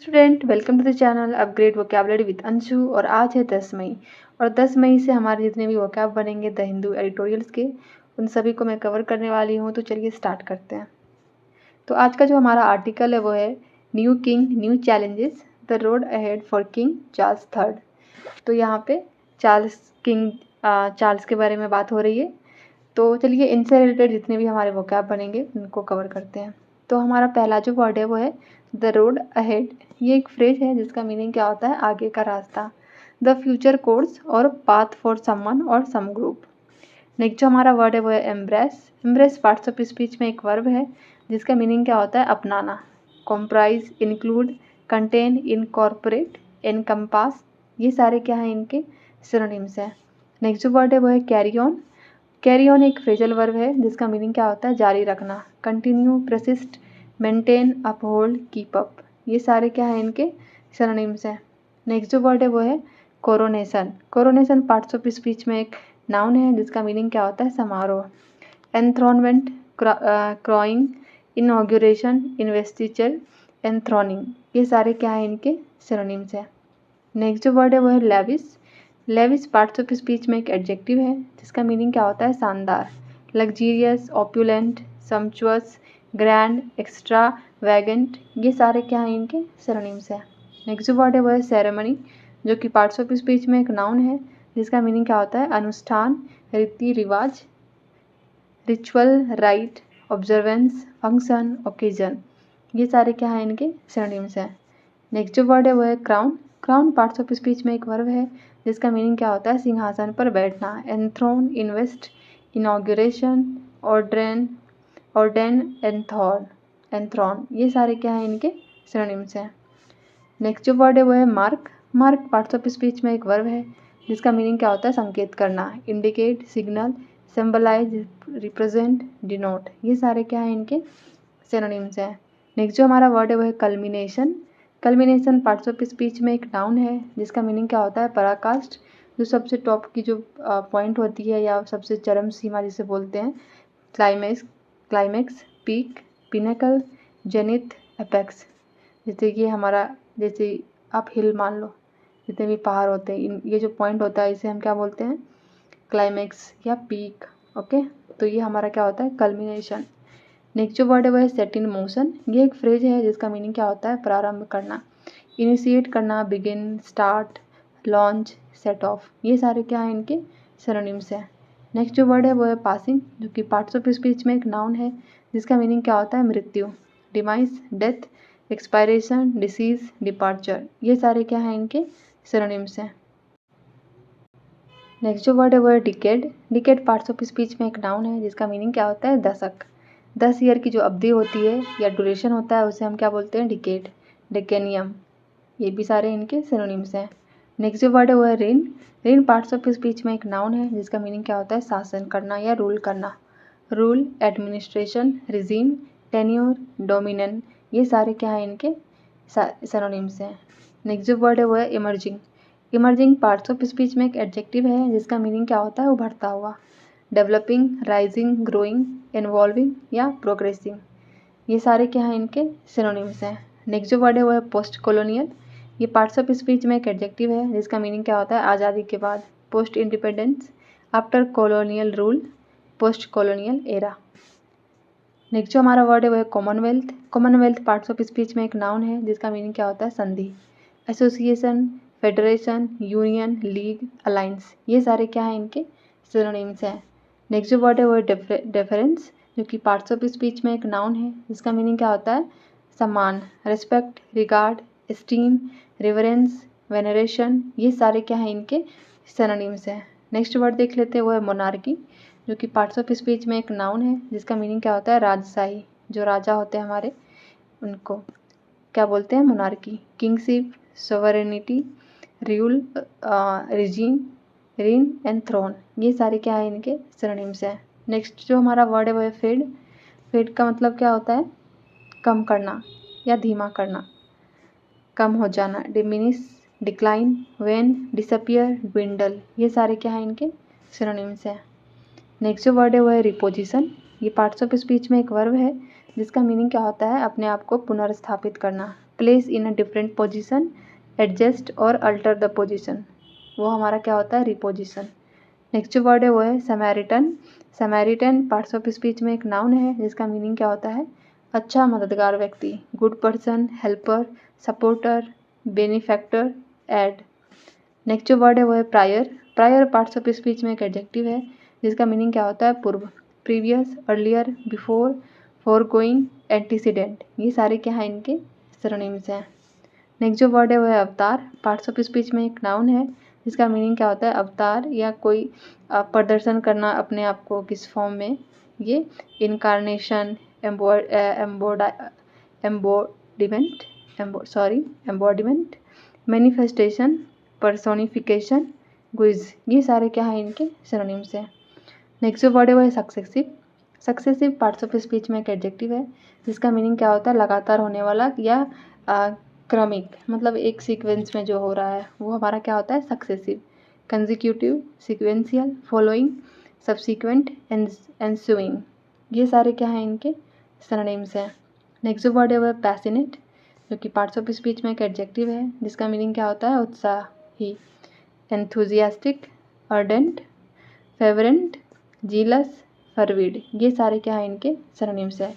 Student welcome to the channel upgrade vocabulary with Anshu. और आज है 10 मई और 10 मई से हमारे जितने भी वोकैब बनेंगे द हिंदू एडिटोरियल्स के, उन सभी को मैं कवर करने वाली हूँ। तो चलिए स्टार्ट करते हैं। तो आज का जो हमारा आर्टिकल है वो है new king new challenges the road ahead for king Charles third. तो यहाँ पे चार्ल्स के बारे में बात हो रही है। तो चलिए इनसे रिलेटेड जितने भी हमारे वोकैब बनेंगे उनको कवर करते हैं। तो हमारा पहला जो वर्ड है वो है द रोड अहेड। ये एक फ्रेज है जिसका मीनिंग क्या होता है, आगे का रास्ता। द फ्यूचर कोर्स और पाथ फॉर समवन और सम ग्रुप। नेक्स्ट जो हमारा वर्ड है वो है embrace. Embrace parts of speech में एक वर्ब है जिसका मीनिंग क्या होता है, अपनाना। Comprise, include, contain, incorporate, encompass, ये सारे क्या हैं, इनके सिनोनिम्स हैं। नेक्स्ट जो वर्ड है वो है कैरी ऑन। कैरी ऑन एक फ्रेजल वर्ब है जिसका मीनिंग क्या होता है, जारी रखना। Continue, persist, maintain, uphold, keep up, ये सारे क्या है, इनके सिनोनिम्स हैं। नेक्स्ट जो वर्ड है वो है coronation. Coronation parts of speech में एक नाउन है जिसका मीनिंग क्या होता है, समारोह। एंथ्रोनमेंट, क्रॉइंग, इनॉग्रेशन, इन्वेस्टिचर, एंथ्रोनिंग, ये सारे क्या है, इनके सिनोनिम्स हैं। नेक्स्ट जो वर्ड है वो है lavish. Lavish parts of speech में एक एडजेक्टिव है जिसका मीनिंग क्या होता है, शानदार। लग्जीरियस, ऑप्युलेंट, सम्चुअस, ग्रैंड, एक्स्ट्रा वैगेंट, ये सारे क्या हैं, इनके सिनोनिम्स हैं। नेक्स्ट जो वर्ड है वो है सेरेमनी, जो कि पार्ट्स ऑफ स्पीच में एक नाउन है जिसका मीनिंग क्या होता है, अनुष्ठान, रीति रिवाज, ritual, right, observance, function, occasion, ये सारे क्या हैं, इनके सिनोनिम्स हैं। नेक्स्ट जो वर्ड है वो है crown. Crown parts of speech में एक वर्ब है जिसका मीनिंग क्या होता है, सिंहासन पर बैठना। एंथ्रोन, इन्वेस्ट, इनॉग्रेशन, ऑर्डेन, एंथ्रॉन, ये सारे क्या हैं, इनके सिनोनिम्स हैं। नेक्स्ट जो वर्ड है वो है mark. Mark parts of speech में एक वर्ब है जिसका मीनिंग क्या होता है, संकेत करना। Indicate, signal, symbolise, represent, denote, ये सारे क्या हैं, इनके सिनोनिम्स हैं। नेक्स्ट जो हमारा वर्ड है वो है culmination. Culmination parts of speech में एक नाउन है जिसका मीनिंग क्या होता है, पराकाष्ठ, जो सबसे टॉप की जो पॉइंट होती है या सबसे चरम सीमा जिसे बोलते हैं। Climax, peak, pinnacle, zenith, apex. जैसे कि हमारा, जैसे आप हिल मान लो, जितने भी पहाड़ होते हैं, ये जो पॉइंट होता है इसे हम क्या बोलते हैं, क्लाइमेक्स या पीक। ओके, तो ये हमारा क्या होता है, कल्मिनेशन। नेक्स्ट जो वर्ड है वो है सेट इन मोशन। ये एक फ्रेज है जिसका मीनिंग क्या होता है, प्रारंभ करना, इनिशिएट करना, begin, start, launch, set of, ये सारे क्या हैं, इनके सिनोनिम्स हैं। नेक्स्ट जो वर्ड है वो है पासिंग, जो कि पार्ट्स ऑफ स्पीच में एक नाउन है जिसका मीनिंग क्या होता है, मृत्यु। Demise, death, expiration, disease, departure, ये सारे क्या हैं, इनके सिनोनिम्स हैं। नेक्स्ट जो वर्ड है वो है decade. Decade parts of speech में एक नाउन है जिसका मीनिंग क्या होता है, दशक। 10 ईयर की जो अवधि होती है या ड्यूरेशन होता है उसे हम क्या बोलते हैं, डिकेड, डेकेनियम, ये भी सारे इनके सिनोनिम्स हैं। नेक्स्ट जो वर्ड है वो है rain. Rain parts of speech में एक नाउन है जिसका मीनिंग क्या होता है, शासन करना या रूल करना। रूल, एडमिनिस्ट्रेशन, रिजीम, टेन्योर, डोमिनेन, ये सारे क्या हैं, इनके सिनोनिम्स हैं। नेक्स्ट जो वर्ड है वो है emerging. Emerging parts of speech में एक एडजेक्टिव है जिसका मीनिंग क्या होता है, उभरता हुआ। डेवलपिंग, राइजिंग, ग्रोइंग, इन्वॉल्विंग या प्रोग्रेसिंग, ये सारे क्या हैं, इनके सिनोनिम्स हैं। नेक्स्ट जो वर्ड है वो है पोस्ट कॉलोनियल। ये पार्ट्स ऑफ स्पीच में एक एडजेक्टिव है जिसका मीनिंग क्या होता है, आज़ादी के बाद। Post independence, after colonial rule, post colonial era. Next जो हमारा वर्ड है वो है Commonwealth. Commonwealth parts of speech में एक नाउन है जिसका मीनिंग क्या होता है, संधि। Association, federation, union, league, alliance, ये सारे क्या हैं, इनके सिनोनिम्स हैं। नेक्स्ट जो वर्ड है वो है डेफरेंस, जो कि पार्ट्स ऑफ स्पीच में एक नाउन है जिसका मीनिंग क्या होता है, सम्मान, respect, regard, esteem, reverence, veneration, ये सारे क्या हैं, इनके सिनोनिम्स हैं। नेक्स्ट वर्ड देख लेते हैं वो है मोनार्की, जो कि पार्ट्स ऑफ स्पीच में एक नाउन है जिसका मीनिंग क्या होता है, राजशाही, जो राजा होते हैं हमारे उनको क्या बोलते हैं, monarchy. Kingship, sovereignty, rule, regime, reign and throne, ये सारे क्या है, इनके सिनोनिम्स हैं। नेक्स्ट जो हमारा वर्ड है वो है फेड। फेड का मतलब क्या होता है, कम करना या धीमा करना, कम हो जाना। Diminish, decline, when, disappear, dwindle, ये सारे क्या हैं, इनके सिनोनिम्स हैं। नेक्स्ट जो वर्ड है वो है रिपोजिशन। ये पार्ट्स ऑफ स्पीच में एक वर्ब है जिसका मीनिंग क्या होता है, अपने आप को पुनर्स्थापित करना। Place in a different position, adjust और अल्टर द पोजीशन, वो हमारा क्या होता है, रिपोजिशन। नेक्स्ट जो वर्ड है वो है Samaritan. Samaritan parts of speech में एक नाउन है जिसका मीनिंग क्या होता है, अच्छा मददगार व्यक्ति, good person, helper, supporter, benefactor, aid. Next जो वर्ड है वो है prior. Prior parts of speech में एक एडजेक्टिव है जिसका मीनिंग क्या होता है, पूर्व, previous, earlier, before, foregoing, antecedent, ये सारे क्या हैं, इनके सिनोनिम्स हैं। नेक्स्ट जो वर्ड है वो है अवतार। पार्ट्स ऑफ स्पीच में एक नाउन है जिसका मीनिंग क्या होता है, अवतार या कोई प्रदर्शन करना अपने आप को किस फॉर्म में, ये इनकारनेशन, एम्बॉडीमेंट, मैनिफेस्टेशन, पर्सोनिफिकेशन, गुइज, ये सारे क्या हैं, इनके सिनोनिम्स हैं। नेक्स्ट जो वर्ड है वो है successive. Successive parts of speech में एक एडजेक्टिव है जिसका मीनिंग क्या होता है, लगातार होने वाला या क्रमिक, मतलब एक सीक्वेंस में जो हो रहा है वो हमारा क्या होता है, successive. Consecutive, sequential, following, subsequent, ensuing, ये सारे क्या हैं, इनके सिनोनिम्स हैं। नेक्स्ट जो वर्ड है वो है पैशनेट, जो कि पार्ट्स ऑफ स्पीच में एक एडजेक्टिव है जिसका मीनिंग क्या होता है, उत्साही, एंथुजियास्टिक, अर्डेंट, फेवरेंट, जीलस, फरविड, ये सारे क्या हैं, इनके सिनोनिम्स है।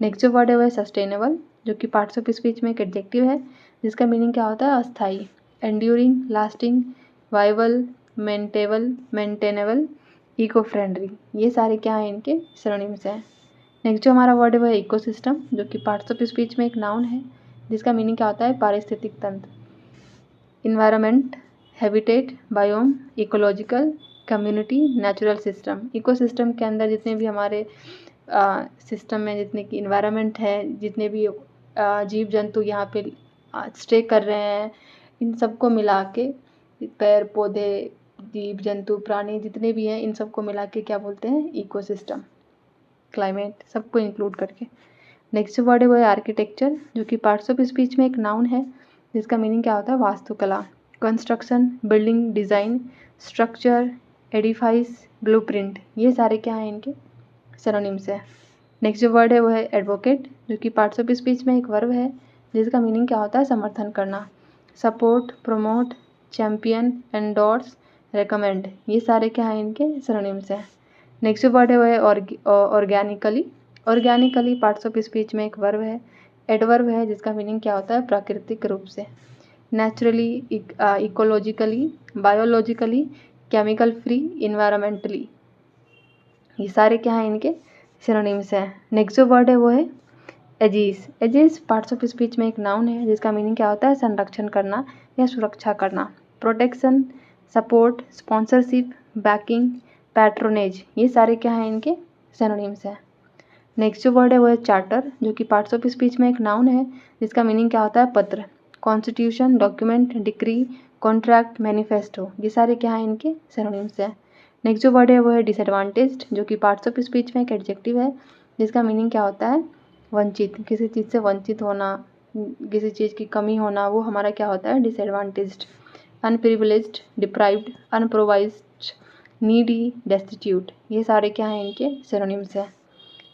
नेक्स्ट जो वर्ड है वो है सस्टेनेबल, जो कि पार्ट्स ऑफ स्पीच में एक एडजेक्टिव है जिसका मीनिंग क्या होता है, अस्थाई, enduring, lasting, viable, maintainable, eco friendly, ये सारे क्या हैं, इनके सिनोनिम्स हैं। नेक्स्ट जो हमारा वर्ड है वो है इकोसिस्टम, जो कि पार्ट्स ऑफ स्पीच में एक नाउन है जिसका मीनिंग क्या होता है, पारिस्थितिक तंत्र, environment, habitat, biome, ecological, community, natural system. Ecosystem के अंदर जितने भी हमारे सिस्टम में जितने की इन्वायरमेंट है, जितने भी जीव जंतु यहाँ पे स्टे कर रहे हैं, इन सबको मिला के, पेड़ पौधे, जीव जंतु, प्राणी जितने भी हैं, इन सबको मिला के क्या बोलते हैं, इकोसिस्टम। क्लाइमेट, सबको इंक्लूड करके। नेक्स्ट वर्ड है वो है आर्किटेक्चर, जो कि पार्ट्स ऑफ स्पीच में एक नाउन है जिसका मीनिंग क्या होता है, वास्तुकला, construction, building design, structure, edifice, blueprint, ये सारे क्या हैं, इनके सिनोनिम्स है। नेक्स्ट जो वर्ड है वो है एडवोकेट, जो कि पार्ट्स ऑफ स्पीच में एक वर्ब है जिसका मीनिंग क्या होता है, समर्थन करना, support, promote, champion, endorse, recommend, ये सारे क्या हैं, इनके सिनोनिम्स हैं। नेक्स्ट जो वर्ड है वो है organically. Organically parts of speech में एक वर्ब है, एडवर्ब है जिसका मीनिंग क्या होता है, प्राकृतिक रूप से, naturally, ecologically, biologically, chemical free, environmentally, ये सारे क्या हैं, इनके सिनोनिम्स हैं। नेक्स्ट जो वर्ड है वो है aegis. Aegis parts of speech में एक नाउन है जिसका मीनिंग क्या होता है, संरक्षण करना या सुरक्षा करना, protection, support, sponsorship, banking, patronage, ये सारे क्या हैं, इनके सिनोनिम्स हैं। नेक्स्ट जो वर्ड है वो है चार्टर, जो कि पार्ट्स ऑफ स्पीच में एक नाउन है जिसका मीनिंग क्या होता है, पत्र, constitution, document, decree, contract, manifesto, ये सारे क्या हैं, इनके सिनोनिम्स हैं। नेक्स्ट जो वर्ड है वो है डिसएडवांटेज्ड, जो कि पार्ट्स ऑफ स्पीच में एक एडजेक्टिव है जिसका मीनिंग क्या होता है, वंचित, किसी चीज़ से वंचित होना, किसी चीज़ की कमी होना, वो हमारा क्या होता है, disadvantaged. Underprivileged, deprived, unprovided, needy, destitute, ये सारे क्या हैं, इनके सिनोनिम्स हैं।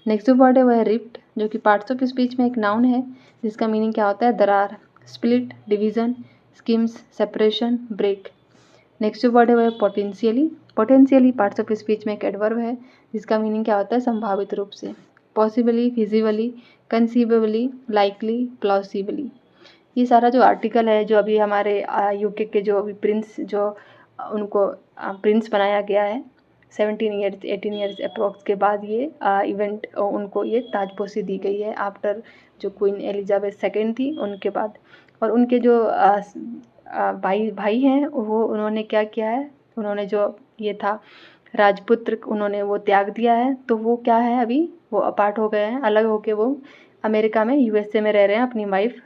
नेक्स्ट जो वर्ड है वो है रिफ्ट, जो कि पार्ट्स ऑफ स्पीच में एक नाउन है जिसका मीनिंग क्या होता है, दरार, split, division, schisms, separation, break. Next जो वर्ड है वो है potentially. Potentially parts of speech में एक एडवर्ब है जिसका मीनिंग क्या होता है, संभावित रूप से, पॉसिबली, फिजिबली, कंसीवेबली, लाइकली, प्लॉसिबली, ये सारा जो आर्टिकल है, जो अभी हमारे यूके के जो अभी प्रिंस, जो उनको प्रिंस बनाया गया है 17 ईयर्स 18 ईयर्स अप्रॉक्स के बाद, ये इवेंट उनको ये ताजपोशी दी गई है आफ्टर जो क्वीन एलिजाबेथ सेकेंड थी उनके बाद। और उनके जो भाई हैं, वो उन्होंने क्या किया है, उन्होंने जो ये था राजपुत्र, उन्होंने वो त्याग दिया है, तो वो क्या है, अभी वो अपार्ट हो गए हैं, अलग होके वो अमेरिका में, यूएसए में रह रहे हैं अपनी वाइफ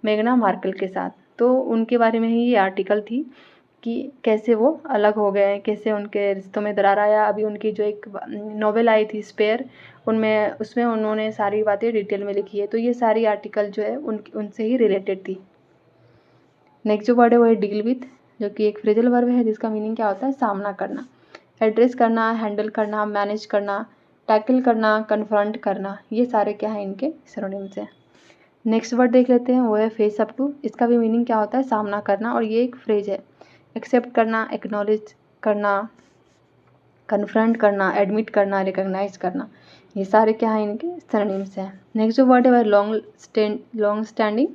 मेगना मार्कल के साथ। तो उनके बारे में ही ये आर्टिकल थी कि कैसे वो अलग हो गए, कैसे उनके रिश्तों में दरार आया। अभी उनकी जो एक नॉवेल आई थी स्पेयर, उसमें उन्होंने सारी बातें डिटेल में लिखी है, तो ये सारी आर्टिकल जो है उनसे ही रिलेटेड थी। नेक्स्ट जो वर्ड है वो है डील विथ, जो कि एक फ्रेजल वर्ब है जिसका मीनिंग क्या होता है, सामना करना, एड्रेस करना, हैंडल करना, मैनेज करना, टैकल करना, कन्फ्रंट करना, ये सारे क्या हैं, इनके सिनोनिम्स हैं। नेक्स्ट वर्ड देख लेते हैं, वो है फेस अप टू। इसका भी मीनिंग क्या होता है, सामना करना, और ये एक फ्रेज है। एक्सेप्ट करना, एक्नॉलेज करना, कन्फ्रंट करना, एडमिट करना, रिकॉग्नाइज करना, ये सारे क्या हैं, इनके सिनोनिम्स हैं। नेक्स्ट जो वर्ड है वह लॉन्ग स्टैंडिंग,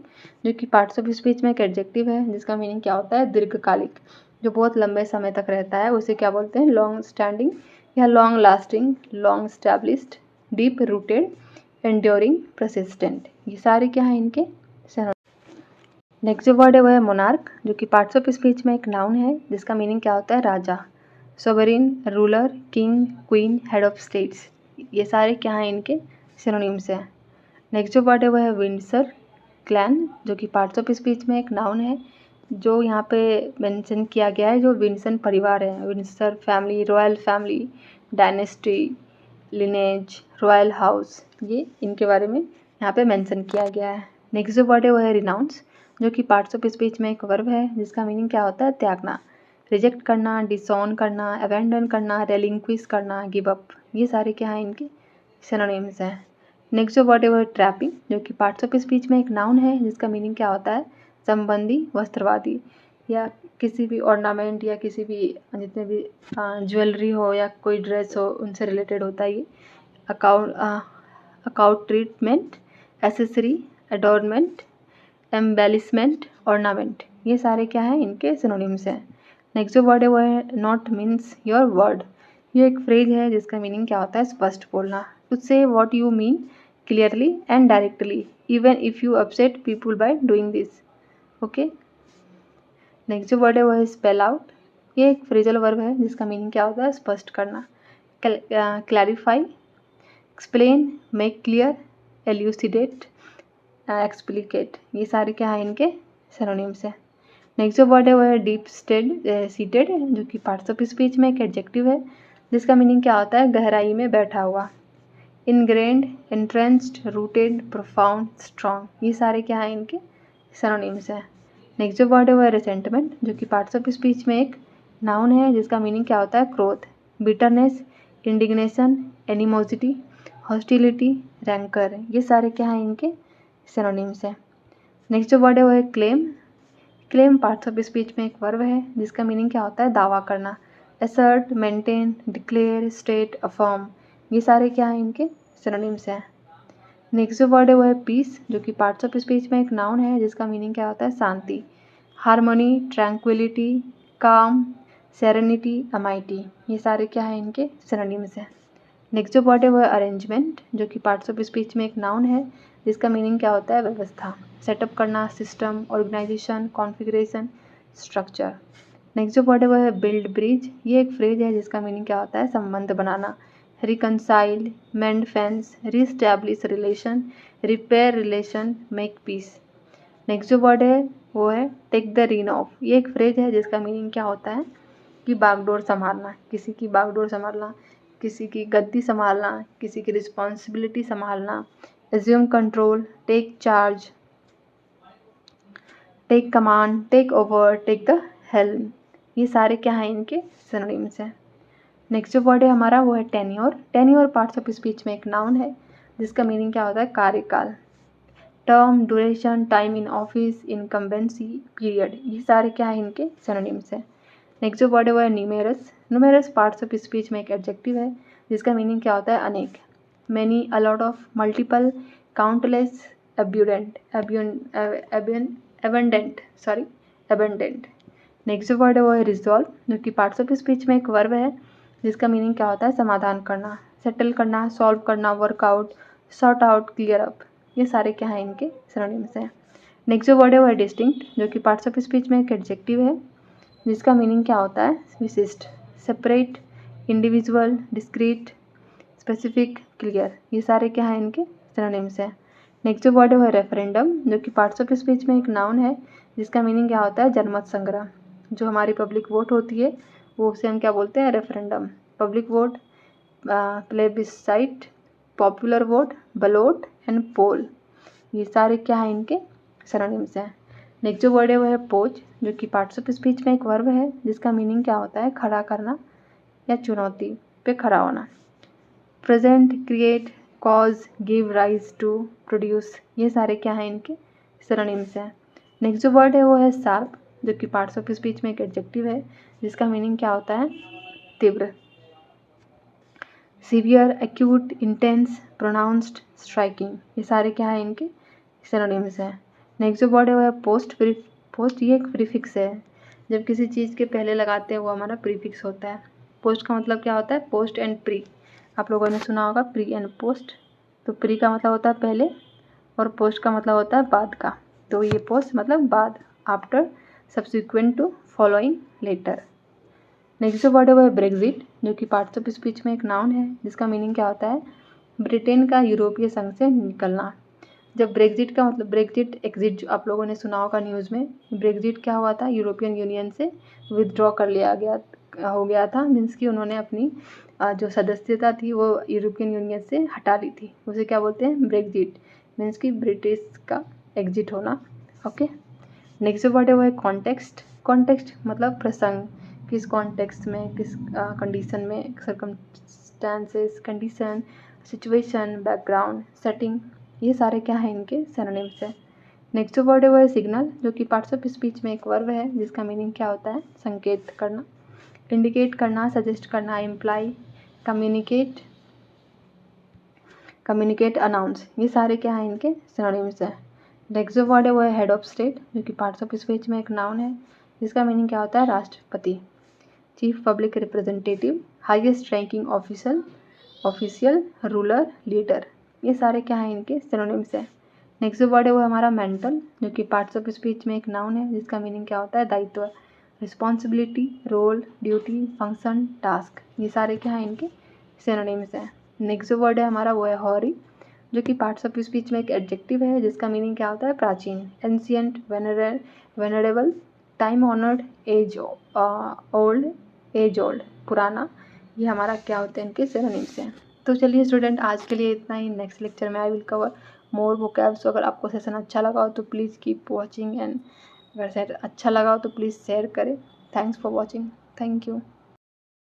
जो कि पार्ट्स ऑफ स्पीच में एक एडजेक्टिव है जिसका मीनिंग क्या होता है, दीर्घकालिक, जो बहुत लंबे समय तक रहता है, उसे क्या बोलते हैं, लॉन्ग स्टैंडिंग या long lasting, long established, deep rooted, enduring, persistent, ये सारे क्या हैं, इनके सिनोनिम्स। नेक्स्ट जो वर्ड है वह है मोनार्क, जो कि पार्ट्स ऑफ स्पीच में एक नाउन है जिसका मीनिंग क्या होता है, राजा, sovereign, ruler, king, queen, head of states, ये सारे क्या हैं, इनके सिनोनिम्स हैं। नेक्स्ट जो वर्ड है वह है विंडसर क्लैन, जो कि पार्ट्स ऑफ स्पीच में एक नाउन है, जो यहाँ पे मेंशन किया गया है, जो विंडसन परिवार है, Windsor family, royal family, dynasty, lineage, royal house, ये इनके बारे में यहाँ पे मेंशन किया गया है। नेक्स्ट जो वर्ड है वह है रिनाउंस, जो कि पार्ट्स ऑफ स्पीच में एक वर्ब है जिसका मीनिंग क्या होता है, त्यागना, रिजेक्ट करना, डिसऑन करना, अबैंडन करना, रेलिंक्विश करना, गिव अप, ये सारे क्या हैं, इनके सिनोनिम्स हैं। नेक्स्ट जो वर्ड है वो है ट्रैपिंग, जो कि पार्ट्स ऑफ स्पीच में एक नाउन है जिसका मीनिंग क्या होता है, संबंधी, वस्त्रवादी, या किसी भी ऑर्नामेंट या किसी भी जितने भी ज्वेलरी हो या कोई ड्रेस हो उनसे रिलेटेड होता है ये। Account treatment, accessory, adornment, embellishment, ornament, ये सारे क्या हैं, इनके सिनोनिम्स हैं। नेक्स्ट जो वर्ड है वो है नॉट मीन्स योर वर्ड, ये एक फ्रेज है जिसका मीनिंग क्या होता है, स्पष्ट बोलना, टू से what you mean clearly and directly even if you upset people by doing this. Okay, next जो वर्ड है वो है स्पेल आउट, ये एक फ्रेजल वर्ब है जिसका मीनिंग क्या होता है, स्पष्ट करना, clarify, explain, make clear, elucidate, explicate, ये सारे क्या है, इनके सिनोनिम्स हैं। नेक्स्ट जो वर्ड है वो है डीप सीटेड, जो कि पार्ट्स ऑफ स्पीच में एक एडजेक्टिव है जिसका मीनिंग क्या होता है, गहराई में बैठा हुआ, इनग्रेन्ड, एंट्रेंस्ड, रूटेड, प्रोफाउंड, स्ट्रॉन्ग, ये सारे क्या हैं, इनके सिनोनिम्स हैं। नेक्स्ट जो वर्ड है वो है रिसेंटमेंट, जो कि पार्ट्स ऑफ स्पीच में एक नाउन है जिसका मीनिंग क्या होता है, क्रोध, bitterness, indignation, animosity, hostility, ranker, ये सारे क्या हैं, इनके सिनोनिम्स हैं। नेक्स्ट जो वर्ड है वो है claim, claim parts of speech में एक वर्ब है जिसका मीनिंग क्या होता है, दावा करना, assert, maintain, declare, state, affirm, ये सारे क्या हैं, इनके सिनोनिम्स हैं। नेक्स्ट जो वर्ड है वो है पीस, जो कि पार्ट्स ऑफ स्पीच में एक नाउन है जिसका मीनिंग क्या होता है, शांति, हार्मोनी, ट्रैंक्विलिटी, काम, सेरेनिटी, अमाइटी, ये सारे क्या हैं, इनके सिनोनिम्स हैं। नेक्स्ट जो वर्ड है वो है अरेंजमेंट, जो कि पार्ट्स ऑफ स्पीच में एक नाउन है जिसका मीनिंग क्या होता है, व्यवस्था, सेटअप करना, system, organisation, configuration, structure. Next जो वर्ड है वो है बिल्ड ब्रिज, ये एक फ्रेज है जिसका मीनिंग क्या होता है, संबंध बनाना, reconcile, mend fences, reestablish relation, repair relation, make peace. Next जो वर्ड है वो है टेक द रीन ऑफ, ये एक फ्रेज है जिसका मीनिंग क्या होता है, कि बागडोर संभालना, किसी की बागडोर संभालना, किसी की गद्दी संभालना, किसी की रिस्पॉन्सिबिलिटी संभालना, assume control, take charge, take command, take over, take the helm, ये सारे क्या हैं, इनके सिनोनिम्स हैं। नेक्स्ट जो वर्ड है हमारा वो है tenure, tenure parts of speech में एक नाउन है जिसका मीनिंग क्या होता है, कार्यकाल, term, duration, time in office, incumbency, period, ये सारे क्या हैं, इनके सिनोनिम्स हैं। नेक्स्ट जो वर्ड है वो है numerous, numerous parts of speech में एक एडजेक्टिव है जिसका मीनिंग क्या होता है, अनेक, many, a lot of, multiple, countless, abundant, abandoned. Next जो वर्ड है वो है रिजॉल्व, जो कि पार्ट्स ऑफ स्पीच में एक वर्ब है जिसका मीनिंग क्या होता है, समाधान करना, सेटल करना, सॉल्व करना, workout, sort out, clear up, ये सारे क्या हैं, इनके सिनोनिम्स हैं। नेक्स्ट जो वर्ड है वो है डिस्टिंक्ट, जो कि पार्ट्स ऑफ स्पीच में एक एडजेक्टिव है जिसका मीनिंग क्या होता है, विशिष्ट, separate, individual, discrete, specific, clear, ये सारे क्या हैं, इनके सिनोनिम्स हैं। नेक्स्ट जो वर्ड है वो है रेफरेंडम, जो कि पार्ट्स ऑफ स्पीच में एक नाउन है जिसका मीनिंग क्या होता है, जनमत संग्रह, जो हमारी पब्लिक वोट होती है वो उसे हम क्या बोलते हैं, referendum, public vote, plebiscite, popular vote, ballot and poll, ये सारे क्या हैं, इनके सिनोनिम्स हैं। नेक्स्ट जो वर्ड है वो है पोज, जो कि पार्ट्स ऑफ स्पीच में एक वर्ब है जिसका मीनिंग क्या होता है, खड़ा करना या चुनौती पे खड़ा होना, present, create, cause, give rise to, produce, ये सारे क्या हैं इनके सिनोनिम्स हैं। नेक्स्ट जो वर्ड है वो है शार्प, जो कि पार्ट्स ऑफ स्पीच में एक एडजेक्टिव है जिसका मीनिंग क्या होता है तीव्र। Severe, acute, intense, pronounced, striking, ये सारे क्या है इनके सिनोनिम्स हैं। नेक्स्ट जो वर्ड है वो है पोस्ट। पोस्ट ये एक प्रीफिक्स है, जब किसी चीज़ के पहले लगाते हैं वो हमारा प्रीफिक्स होता है। पोस्ट का मतलब क्या होता है पोस्ट एंड प्री, आप लोगों ने सुना होगा प्री एंड पोस्ट। तो प्री का मतलब होता है पहले और पोस्ट का मतलब होता है बाद का, तो ये पोस्ट मतलब बाद, after, subsequent to, following, latter. Next जो वर्ड है वो है ब्रेग्जिट, जो कि पार्ट्स ऑफ स्पीच में एक नाउन है जिसका मीनिंग क्या होता है ब्रिटेन का यूरोपीय संघ से निकलना। जब ब्रेग्जिट का मतलब ब्रेग्जिट एग्जिट जो आप लोगों ने सुना होगा न्यूज़ में, ब्रेग्जिट क्या हुआ था यूरोपियन यूनियन से विदड्रॉ कर लिया गया हो गया था, मीन्स कि उन्होंने अपनी जो सदस्यता थी वो यूरोपियन यूनियन से हटा ली थी, उसे क्या बोलते हैं ब्रेग्जिट, मीन्स कि ब्रिटिश का एग्जिट होना। ओके, नेक्स्ट वर्ड है वो है कॉन्टेक्स्ट। कॉन्टेक्स्ट मतलब प्रसंग, किस कॉन्टेक्स्ट में, किस कंडीशन में, circumstances, condition, situation, background, setting, ये सारे क्या हैं इनके सिनोनिम्स हैं। नेक्स्ट वर्ड है वो है सिग्नल, जो कि पार्ट्स ऑफ स्पीच में एक वर्ब है जिसका मीनिंग क्या होता है संकेत करना, इंडिकेट करना, सजेस्ट करना, इम्प्लाई, कम्युनिकेट, कम्युनिकेट, अनाउंस, ये सारे क्या हैं इनके सिनोनिम्स हैं। नेक्स्ट जो वर्ड है वो है हेड ऑफ स्टेट, जो कि पार्ट्स ऑफ स्पीच में एक नाउन है जिसका मीनिंग क्या होता है राष्ट्रपति, chief public representative, highest ranking official, ruler, leader, ये सारे क्या हैं इनके सिनोनिम्स हैं। नेक्स्ट जो वर्ड है वो हमारा मेंटल, जो कि पार्ट्स ऑफ स्पीच में एक नाउन है जिसका मीनिंग क्या होता है दायित्व, responsibility, role, duty, function, task, ये सारे क्या हैं इनके सिनोनिम्स हैं। नेक्स्ट जो वर्ड है हमारा वो है हॉरी, जो कि पार्ट्स ऑफ स्पीच में एक एडजेक्टिव है जिसका मीनिंग क्या होता है प्राचीन, ancient, venerable, time honoured, age old, पुराना, ये हमारा क्या होते हैं इनके सिनोनिम्स हैं। तो चलिए स्टूडेंट आज के लिए इतना ही, नेक्स्ट लेक्चर में I will cover more vocabs. तो अगर आपको सेशन अच्छा लगा हो तो प्लीज़ कीप वॉचिंग, एंड अगर सेशन अच्छा लगा हो तो प्लीज़ शेयर करें। Thanks for watching, thank you.